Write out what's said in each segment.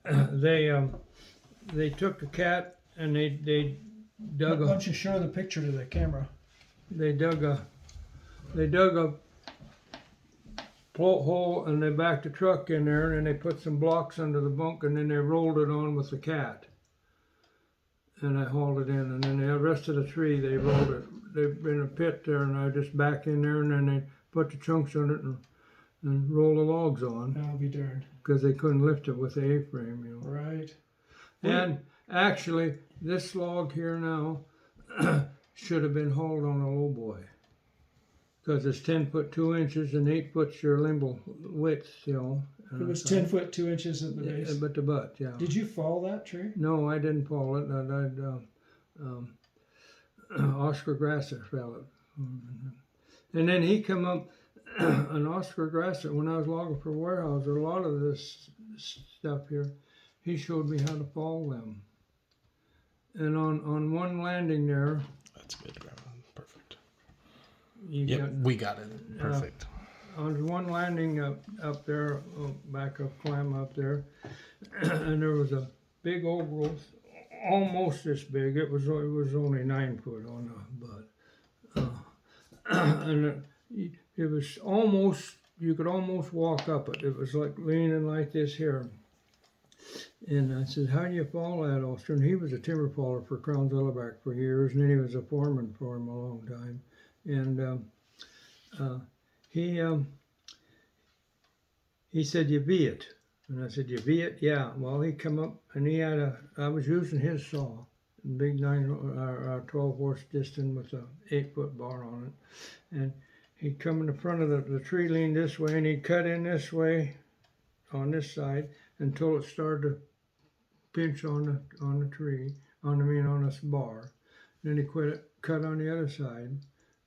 they took the cat and they dug Why a don't you show the picture to the camera? they dug a float hole and they backed the truck in there and then they put some blocks under the bunk and then they rolled it on with the cat. And I hauled it in and then the rest of the tree they rolled it. They've been a pit there and I just back in there and then they put the chunks on it and roll the logs on I'll be darned. because they couldn't lift it with the A-frame, you know. Right. And actually, this log here now should have been hauled on a lowboy because it's 10 foot 2 inches and 8 foot your limble width, you know. It was 10 foot 2 inches at the base. Yeah, but the butt, yeah. Did you fall that tree? No, I didn't fall it. Oscar Grasser fell it. And then he come up, an Oscar Grasser, when I was logging for warehouse, a lot of this stuff here, he showed me how to fall them. And on one landing there, That's good, Grandma. Perfect. you Yep, got, we got it. Perfect. on one landing up there, back up, climb up there, and there was a big old growth, almost this big. It was only 9 foot on the butt, and it was almost, you could almost walk up it. It was like leaning like this here. And I said, "How do you fall that, Oster?" And he was a timber faller for Crown Zilleback for years, and then he was a foreman for him a long time. And he said, "You V it." And I said, "You V it?" "Yeah." Well, he come up and he had I was using his saw, big 12 horse Diston with a 8 foot bar on it. And he'd come in the front of the tree, lean this way, and he'd cut in this way on this side until it started to pinch on the tree, on this bar. Then he cut on the other side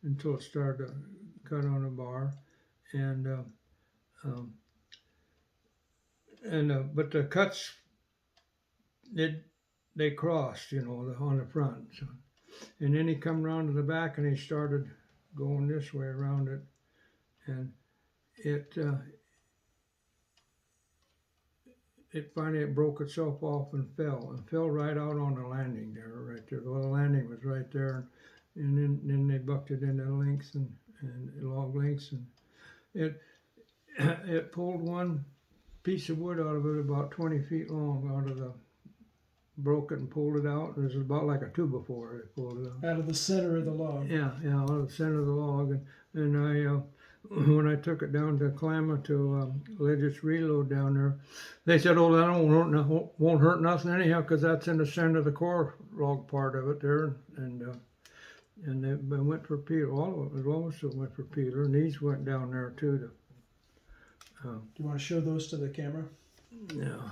until it started to cut on the bar, but the cuts they crossed, you know, on the front. So, and then he come around to the back and he started going this way around it, and it finally broke itself off and fell right out on the landing there, right there. Well, the landing was right there, and then they bucked it into lengths and log lengths, and it pulled one piece of wood out of it about 20 feet long out of the, broke it and pulled it out. It was about like a 2x4. It pulled it out. Out of the center of the log. Yeah, out of the center of the log, and I. When I took it down to Klamath to Leggett's Reload down there, they said, "Oh, that won't hurt nothing anyhow, because that's in the center of the core log part of it there." And they went for Peter. All of it also went for Peter, and these went down there too. Do you want to show those to the camera? Yeah.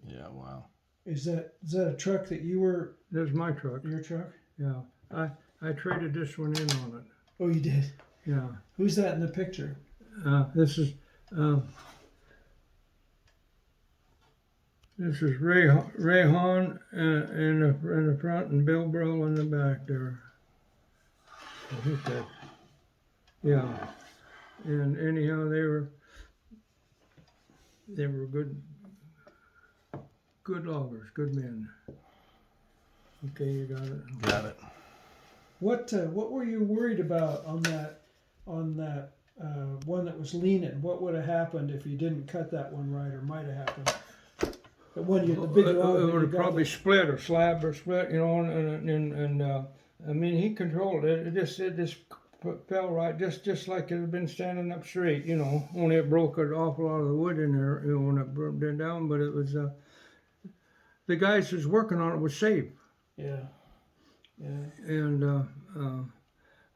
Yeah, wow. Is that a truck that you were? There's my truck. Your truck? Yeah. I traded this one in on it. Oh, you did. Yeah. Who's that in the picture? This is Ray Hahn in the front and Bill Burrell in the back there. I think that. Yeah. And anyhow, they were good loggers, good men. Okay, you got it. Got it. What were you worried about on that one that was leaning? What would have happened if you didn't cut that one right, or might have happened? The one the big log. It would have probably split or slabbed or split, you know, and I mean, he controlled it. It just fell right, just like it had been standing up straight, you know. Only it broke an awful lot of the wood in there, you know, when it broke down. But it was the guys who was working on it was safe. Yeah. Yeah. And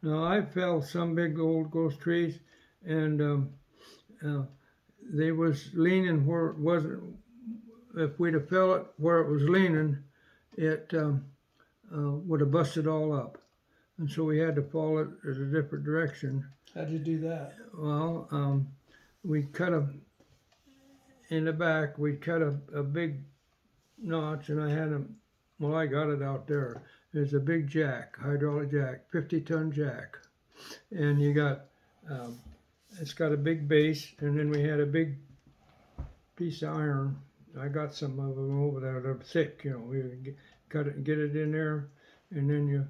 now I fell some big old ghost trees, and they was leaning where it wasn't. If we'd have fell it where it was leaning, it would have busted all up. And so we had to fall it in a different direction. How'd you do that? Well, we cut in the back, we cut a big notch, and I got it out there. There's a big jack, hydraulic jack, 50-ton jack. And you got it's got a big base, and then we had a big piece of iron. I got some of them over there. They're thick, you know. We cut it and get it in there, and then you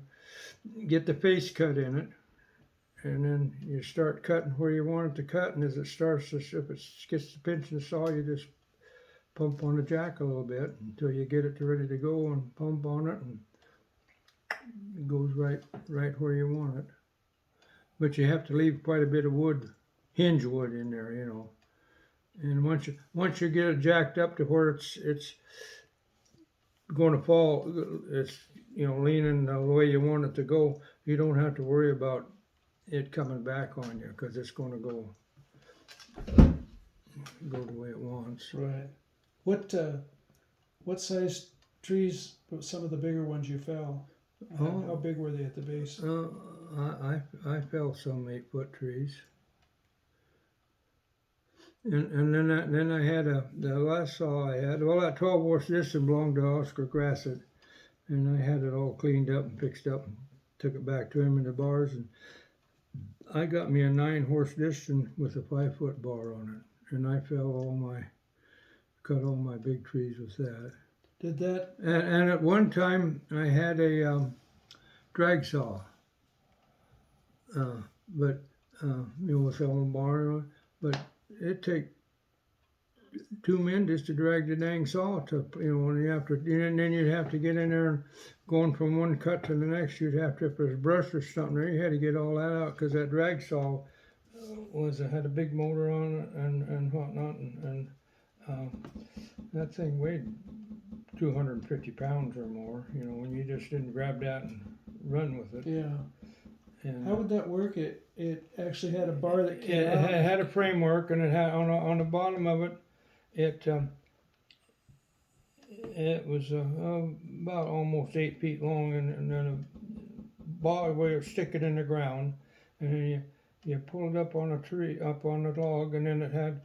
get the face cut in it, and then you start cutting where you want it to cut. And as it starts to, if it gets to pinching the saw, you just pump on the jack a little bit until you get it ready to go, and pump on it, and it goes right where you want it. But you have to leave quite a bit of wood, hinge wood in there, you know. And once you get it jacked up to where it's going to fall, it's, you know, leaning the way you want it to go, you don't have to worry about it coming back on you, because it's going to go the way it wants. Right. What size trees? Some of the bigger ones you fell. How big were they at the base? I fell some 8-foot trees. And then I had the last saw I had, well, that 12-horse Disston belonged to Oscar Grassett, and I had it all cleaned up and fixed up and took it back to him in the bars, and I got me a 9-horse Disston with a 5-foot bar on it, and I cut all my big trees with that. Did that? And at one time I had a drag saw, but you know, with a little bar, but it take 2 men just to drag the dang saw to, you know, and then you'd have to get in there and going from one cut to the next, you'd have to, if there's brush or something there, you had to get all that out, because that drag saw had a big motor on it and whatnot, and that thing weighed 250 pounds or more, you know, when you just didn't grab that and run with it. Yeah. And how would that work? It actually had a bar that came it out. had a framework, and it had on the bottom of it, it was about almost 8 feet long, and then a bar where you stick it in the ground, and then you pull it up on a tree, up on the log, and then it had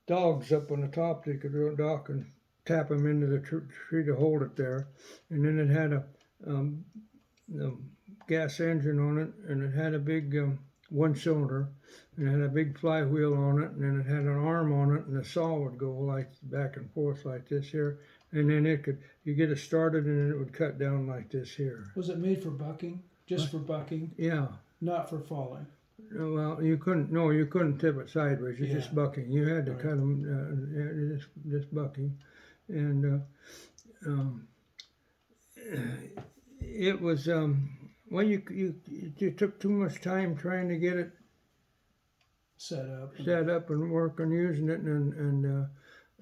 dogs up on the top that you could dock and tap them into the tree to hold it there, and then it had a gas engine on it, and it had a big 1-cylinder, and it had a big flywheel on it, and then it had an arm on it, and the saw would go like back and forth like this here, and then you get it started, and then it would cut down like this here. Was it made for bucking? Just for bucking? Yeah. Not for falling? Well, you couldn't tip it sideways. It's just bucking. You had to cut them just bucking, and it was well, you took too much time trying to get it set up and work on using it, and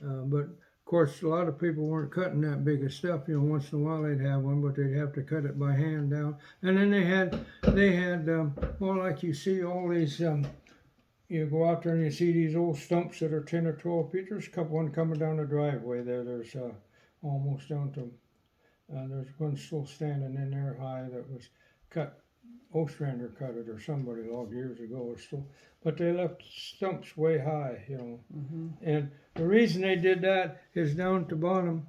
but of course a lot of people weren't cutting that big of stuff. You know, once in a while they'd have one, but they'd have to cut it by hand down. And then they had well, like you see all these. You go out there and you see these old stumps that are 10 or 12 feet. There's a couple one coming down the driveway there. There's almost down to. There's one still standing in there high that was cut. Ostrander cut it, or somebody logged years ago. Or still, but they left stumps way high, you know. Mm-hmm. And the reason they did that is down at the bottom,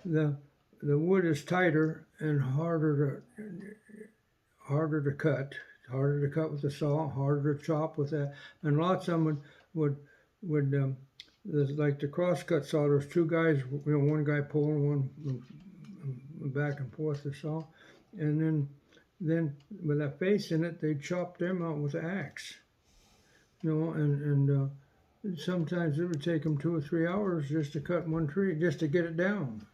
the wood is tighter and harder to cut with the saw, harder to chop with that. And lots of them would like the crosscut saw. There's 2 guys, you know, one guy pulling, one back and forth the saw, and then with that face in it, they chopped them out with an axe, you know, and sometimes it would take them 2 or 3 hours just to cut one tree, just to get it down.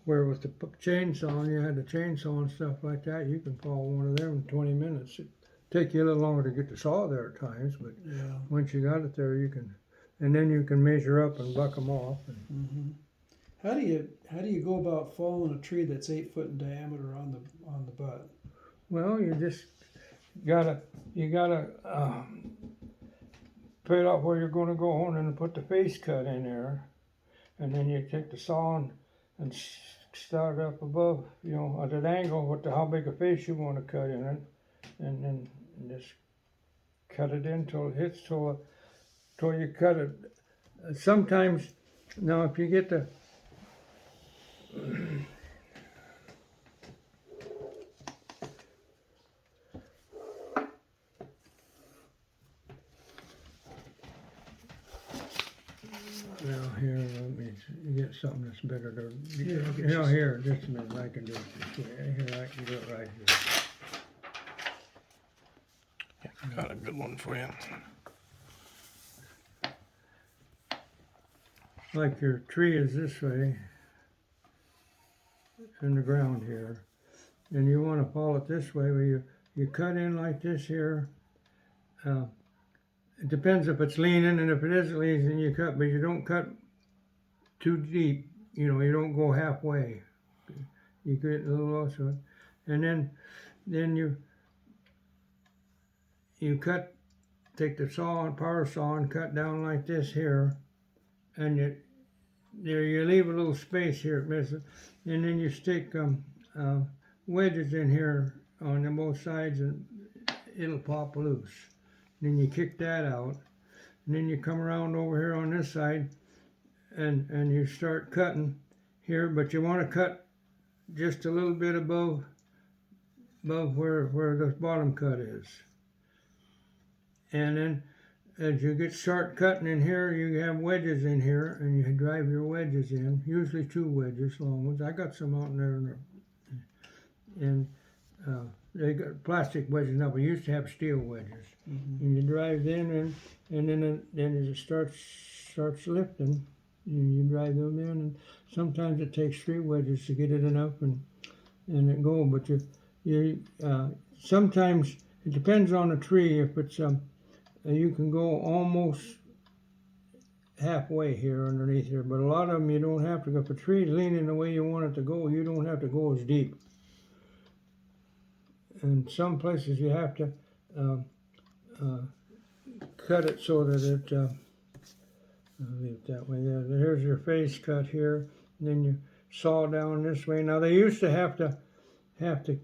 Where with the chainsaw, you had the chainsaw and stuff like that, you can follow one of them in 20 minutes. It'd take you a little longer to get the saw there at times, but once you got it there, you can, and then you can measure up and buck them off. And, mm-hmm. How do you go about falling a tree that's 8 foot in diameter on the butt? Well, you just gotta figure out where you're going to go on and put the face cut in there, and then you take the saw and start up above, you know, at an angle with how big a face you want to cut in it, and then just cut it in till it hits till you cut it. Sometimes, now if you get the something that's better to, Here, I'll get you know, you- here, just a minute, I can do it. Here, I can do it right here. Yeah, got a good one for you. Like your tree is this way in the ground here, and you want to follow it this way, where you cut in like this here. It depends if it's leaning, and if it isn't leaning, you cut, but you don't cut too deep. You know, you don't go halfway. You get a little also, and then you cut. Take the saw and power saw and cut down like this here, and you leave a little space here, and then you stick wedges in here on both sides, and it'll pop loose. Then you kick that out, and then you come around over here on this side, and you start cutting here, but you want to cut just a little bit above where the bottom cut is. And then as you start cutting in here, you have wedges in here, and you drive your wedges in, usually 2 wedges, long ones. I got some out in there, and they got plastic wedges now. We used to have steel wedges. Mm-hmm. And you drive them in, and then as it starts lifting, you drive them in, and sometimes it takes 3 wedges to get it enough and it go. But you sometimes it depends on the tree. If it's you can go almost halfway here underneath here, but a lot of them you don't have to go. If a tree is leaning the way you want it to go, you don't have to go as deep. And some places you have to cut it so that it I'll leave it that way. Yeah, here's your face cut here, and then you saw down this way. Now they used to have to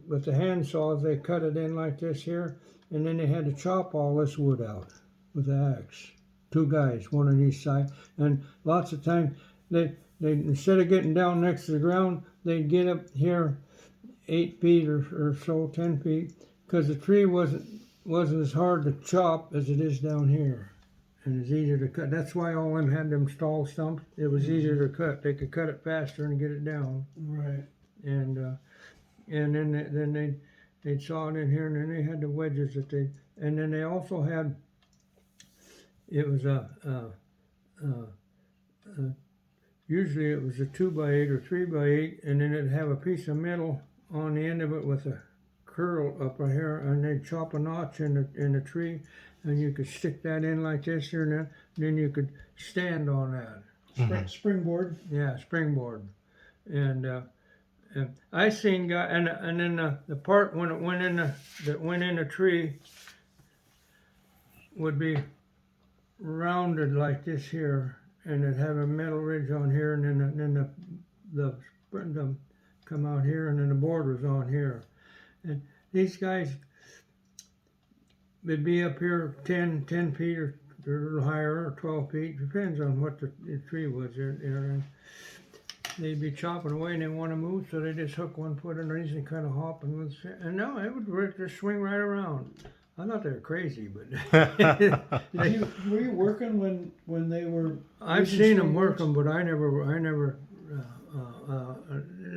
with the hand saws, they cut it in like this here, and then they had to chop all this wood out with the axe. 2 guys, one on each side, and lots of times they instead of getting down next to the ground, they'd get up here 8 feet or so, 10 feet, because the tree wasn't as hard to chop as it is down here, and it's easier to cut. That's why all them had them stall stumps. It was easier to cut. They could cut it faster and get it down. Right. And then they'd saw it in here, and then they had the wedges and then they also had, it was usually it was a 2x8 or 3x8, and then it'd have a piece of metal on the end of it with a curl up here, and they'd chop a notch in the tree, and you could stick that in like this here, and then you could stand on that. Springboard. Yeah, springboard. And I seen guy, and then the part when it went in the tree would be rounded like this here, and it'd have a metal ridge on here, and then the come out here, and then the board was on here. And these guys would be up here 10 feet or a little higher, or 12 feet, depends on what the tree was there. And they'd be chopping away, and they want to move, so they just hook one foot underneath and kind of hop, and no, it would just swing right around. I thought they were crazy, but Were you working when they were? I've using seen them springboards? working, but I never.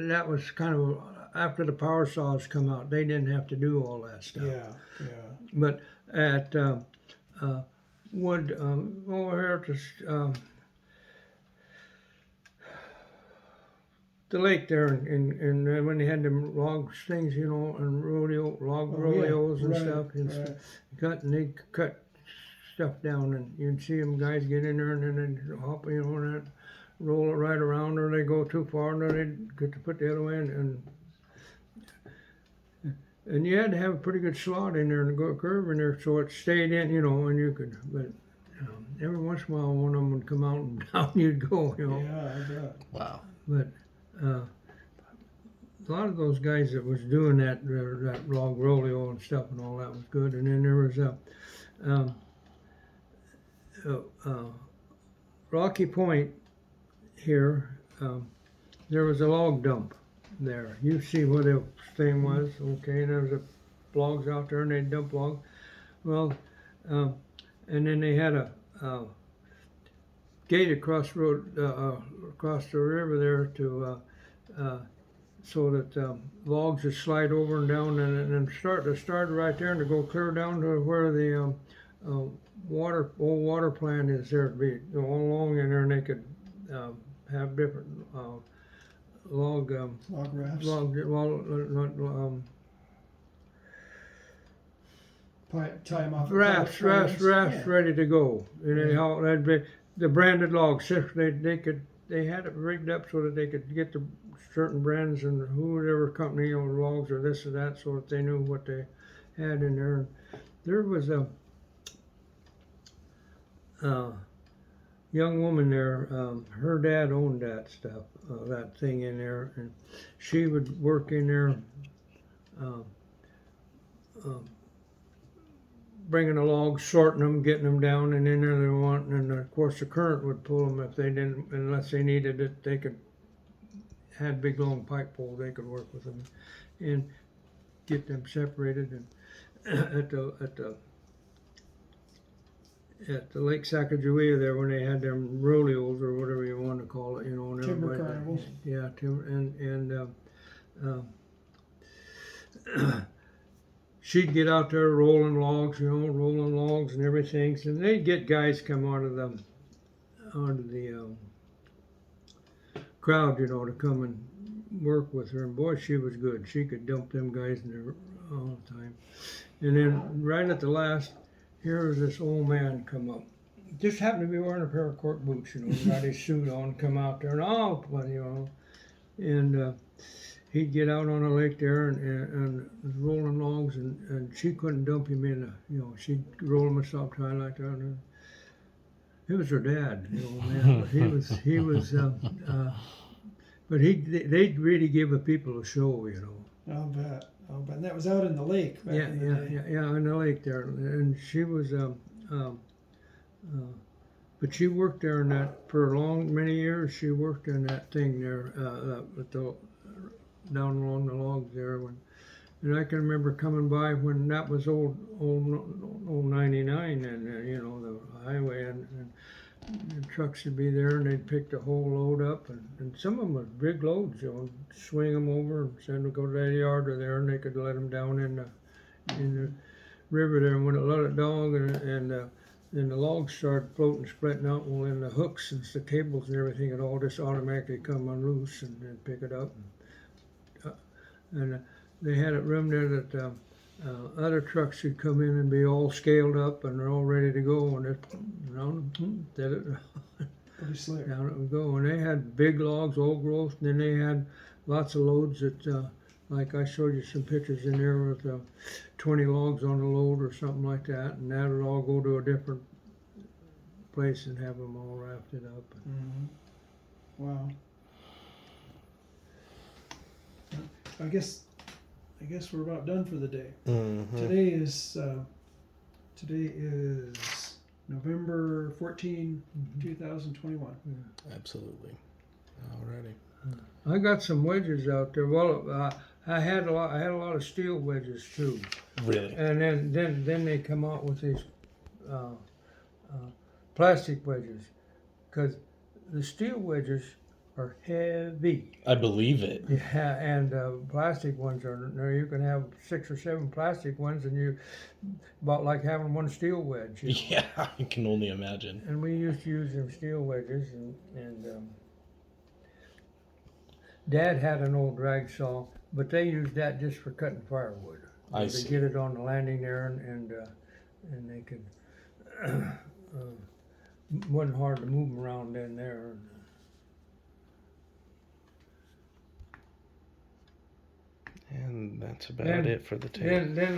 That was kind of after the power saws come out. They didn't have to do all that stuff. Yeah. But at Wood over here at the lake there, and when they had them log things, you know, and rodeos and Right, stuff, and right. they cut stuff down, and you'd see them guys get in there, and then they'd hop, you know, and roll it right around, or they go too far, and then they'd get to put the other way in, and you had to have a pretty good slot in there and go curve in there so it stayed in, you know, and you could, but every once in a while one of them would come out and down you'd go, you know. Yeah, I bet. Wow. But a lot of those guys that was doing that log rodeo and stuff and all that was good. And then there was Rocky Point here. There was a log dump there. You see where the thing was, okay? And there was logs out there, and they dump logs. Well, and then they had a gate across road across the river there to so that logs would slide over and down and then start right there and to go clear down to where the old water plant is there to be all along in there, and they could have different log rafts. Tie them off. Rafts Yeah. ready to go. And Right. anyhow, that'd be the branded logs. They had it rigged up so that they could get the certain brands and whoever company owned logs or this or that, so that they knew what they had in there. There was a young woman there. Her dad owned that stuff, that thing in there, and she would work in there. Bringing the logs, sorting them, getting them down, and in there they want, and of course the current would pull them if they didn't, unless they needed it. They could had big long pipe poles. They could work with them and get them separated. And at the Lake Sacagawea there, when they had them rodeos or whatever you want to call it, and Timber everybody, carnivals. yeah, timber she'd get out there rolling logs and everything. So they'd get guys come out of the crowd, to come and work with her. And boy, she was good. She could dump them guys in there all the time. And then right at the last, here was this old man come up. Just happened to be wearing a pair of cork boots, got his suit on, come out there, and and he'd get out on the lake there and rolling logs, and she couldn't dump him in. She'd roll him up tight like that. And it was her dad, man. But he was, but they'd really give the people a show, I'll bet. And that was out in the lake back in the day. Yeah, in the lake there, and she was, but she worked there in that for many years. She worked in that thing there, down along the logs there. And I can remember coming by when that was old 99, and the highway, and the trucks would be there, and they'd pick the whole load up, and some of them were big loads, swing them over and send them go to the yard or there, and they could let them down in the river there. And when it let it down, and then the logs started floating, splitting out, well, then the hooks and the cables and everything would all just automatically come unloose and pick it up. And they had it room there that other trucks should come in and be all scaled up and they're all ready to go, and Pretty slick. down it would go. And they had big logs, old growth, and then they had lots of loads that, like I showed you some pictures in there with 20 logs on a load or something like that, and that would all go to a different place and have them all rafted up. Mm-hmm. Wow. I guess we're about done for the day. Mm-hmm. Today is November 14, 2021. Absolutely. Alrighty. I got some wedges out there. Well, I had a lot of steel wedges too, Really? and then they come out with these plastic wedges, because the steel wedges are heavy. I believe it. Yeah, and plastic ones are. You can have 6 or 7 plastic ones, and you about like having one steel wedge. Yeah, I can only imagine. And we used to use them steel wedges, and Dad had an old drag saw, but they used that just for cutting firewood. I They see. get it on the landing there, and they could. Wasn't hard to move them around in there. And that's about And it for the tape. Then